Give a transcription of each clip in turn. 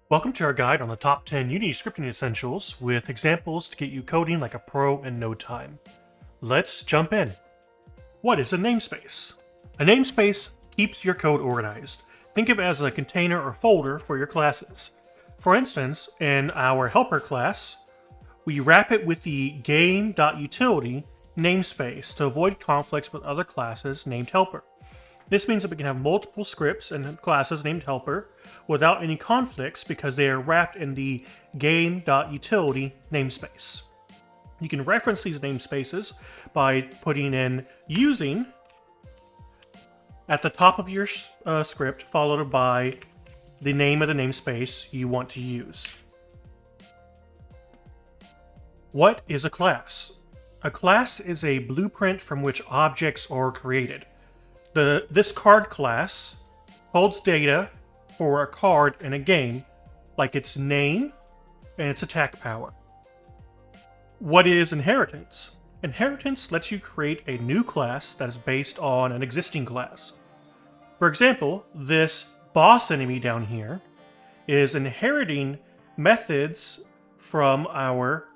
Welcome to our guide on the top 10 Unity scripting essentials with examples to get you coding like a pro in no time. Let's jump in. What is a namespace? A namespace keeps your code organized. Think of it as a container or folder for your classes. For instance, in our helper class, we wrap it with the game.utility namespace to avoid conflicts with other classes named helper. This means that we can have multiple scripts and classes named helper without any conflicts because they are wrapped in the game.utility namespace. You can reference these namespaces by putting in using at the top of your script, followed by the name of the namespace you want to use. What is a class? A class is a blueprint from which objects are created. This card class holds data for a card in a game, like its name and its attack power. What is inheritance? Inheritance lets you create a new class that is based on an existing class. For example, this boss enemy down here is inheriting methods from our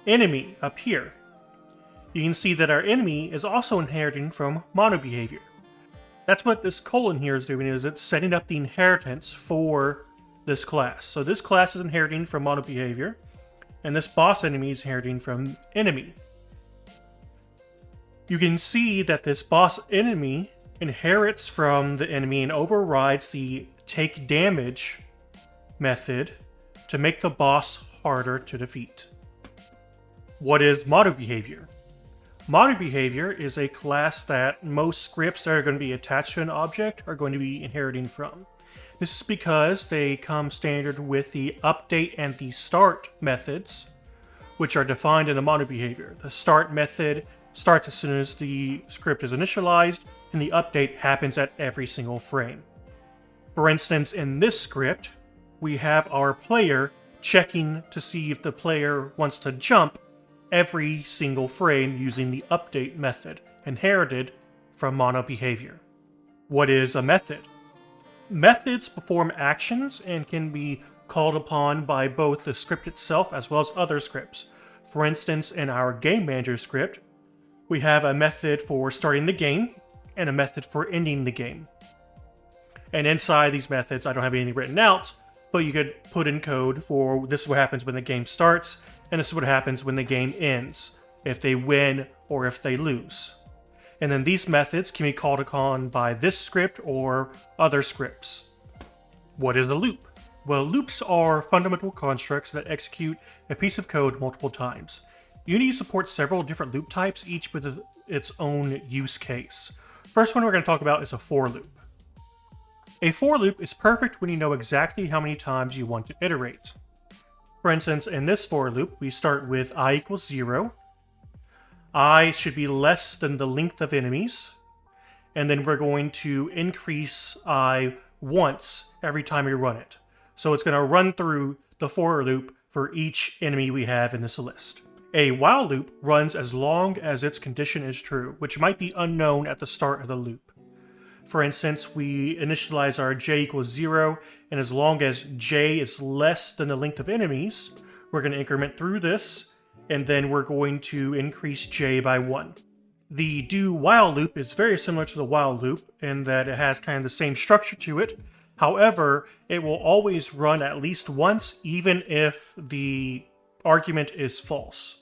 enemy up here. You can see that our enemy is also inheriting from MonoBehaviour. That's what this colon here is doing, is it's setting up the inheritance for this class. So this class is inheriting from MonoBehaviour, and this boss enemy is inheriting from enemy. You can see that this boss enemy inherits from the enemy and overrides the take damage method to make the boss harder to defeat. What is MonoBehaviour? MonoBehaviour is a class that most scripts that are going to be attached to an object are going to be inheriting from. This is because they come standard with the update and the start methods, which are defined in the MonoBehaviour. The start method starts as soon as the script is initialized, and the update happens at every single frame. For instance, in this script, we have our player checking to see if the player wants to jump every single frame using the update method, inherited from MonoBehaviour. What is a method? Methods perform actions and can be called upon by both the script itself as well as other scripts. For instance, in our game manager script, we have a method for starting the game and a method for ending the game. And inside these methods, I don't have anything written out, but you could put in code for this is what happens when the game starts, and this is what happens when the game ends, if they win or if they lose. And then these methods can be called upon by this script or other scripts. What is a loop? Well, loops are fundamental constructs that execute a piece of code multiple times. Unity supports several different loop types, each with its own use case. First one we're going to talk about is a for loop. A for loop is perfect when you know exactly how many times you want to iterate. For instance, in this for loop, we start with I equals 0. I should be less than the length of enemies. And then we're going to increase I once every time we run it. So it's going to run through the for loop for each enemy we have in this list. A while loop runs as long as its condition is true, which might be unknown at the start of the loop. For instance, we initialize our j equals 0, and as long as j is less than the length of enemies, we're going to increment through this, and then we're going to increase j by 1. The do while loop is very similar to the while loop in that it has kind of the same structure to it. However, it will always run at least once, even if the argument is false.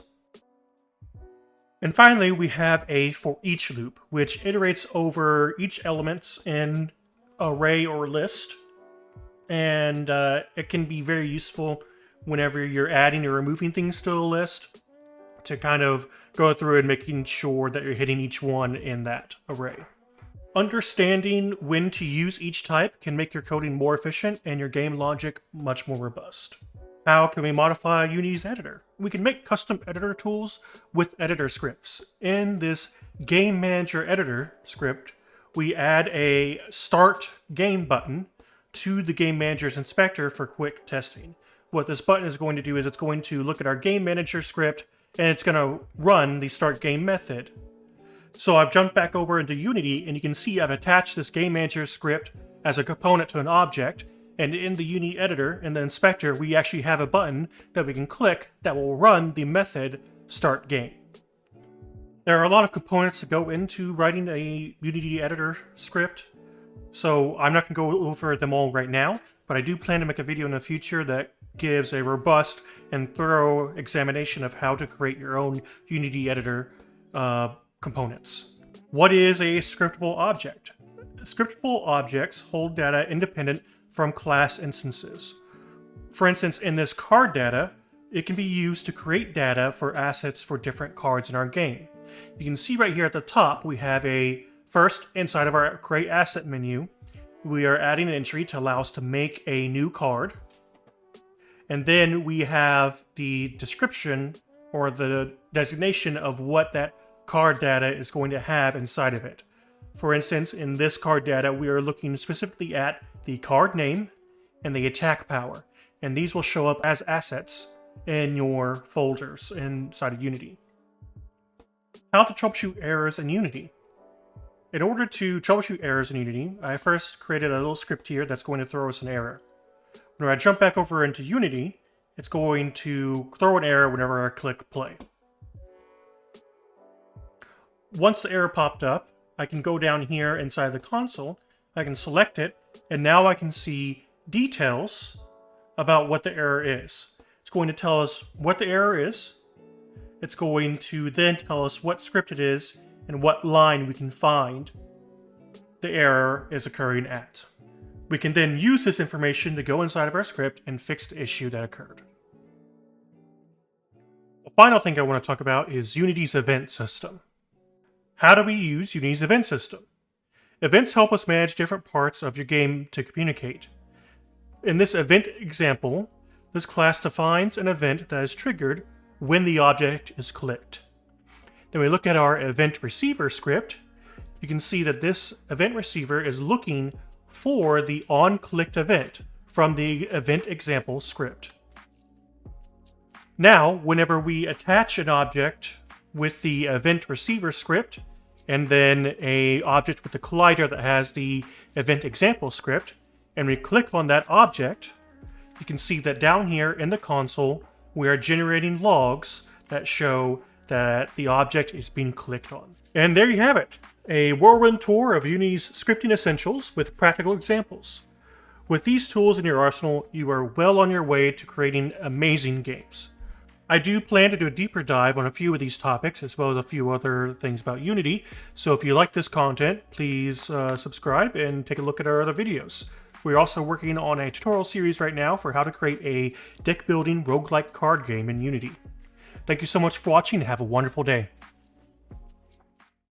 And finally, we have a for each loop, which iterates over each element in array or list. And it can be very useful whenever you're adding or removing things to a list to kind of go through and making sure that you're hitting each one in that array. Understanding when to use each type can make your coding more efficient and your game logic much more robust. How can we modify Unity's editor? We can make custom editor tools with editor scripts. In this Game Manager editor script, we add a Start Game button to the Game Manager's inspector for quick testing. What this button is going to do is it's going to look at our Game Manager script and it's going to run the Start Game method. So I've jumped back over into Unity and you can see I've attached this Game Manager script as a component to an object, And in the Unity editor, in the inspector, we actually have a button that we can click that will run the method start game. There are a lot of components that go into writing a Unity editor script, so I'm not going to go over them all right now, but I do plan to make a video in the future that gives a robust and thorough examination of how to create your own Unity editor components. What is a scriptable object? Scriptable objects hold data independent from class instances. For instance, in this card data, it can be used to create data for assets for different cards in our game. You can see right here at the top, we have first, inside of our Create Asset menu, we are adding an entry to allow us to make a new card. And then we have the description or the designation of what that card data is going to have inside of it. For instance, in this card data, we are looking specifically at the card name and the attack power. And these will show up as assets in your folders inside of Unity. How to troubleshoot errors in Unity. In order to troubleshoot errors in Unity, I first created a little script here that's going to throw us an error. When I jump back over into Unity, it's going to throw an error whenever I click play. Once the error popped up, I can go down here inside the console, I can select it, and now I can see details about what the error is. It's going to tell us what the error is. It's going to then tell us what script it is and what line we can find the error is occurring at. We can then use this information to go inside of our script and fix the issue that occurred. The final thing I want to talk about is Unity's event system. How do we use Unity's event system? Events help us manage different parts of your game to communicate. In this event example, this class defines an event that is triggered when the object is clicked. Then we look at our event receiver script. You can see that this event receiver is looking for the on-clicked event from the event example script. Now, whenever we attach an object with the event receiver script, and then an object with the collider that has the event example script, and we click on that object, you can see that down here in the console, we are generating logs that show that the object is being clicked on. And there you have it, a whirlwind tour of Unity's scripting essentials with practical examples. With these tools in your arsenal, you are well on your way to creating amazing games. I do plan to do a deeper dive on a few of these topics, as well as a few other things about Unity, so if you like this content, please subscribe and take a look at our other videos. We're also working on a tutorial series right now for how to create a deck-building roguelike card game in Unity. Thank you so much for watching and have a wonderful day.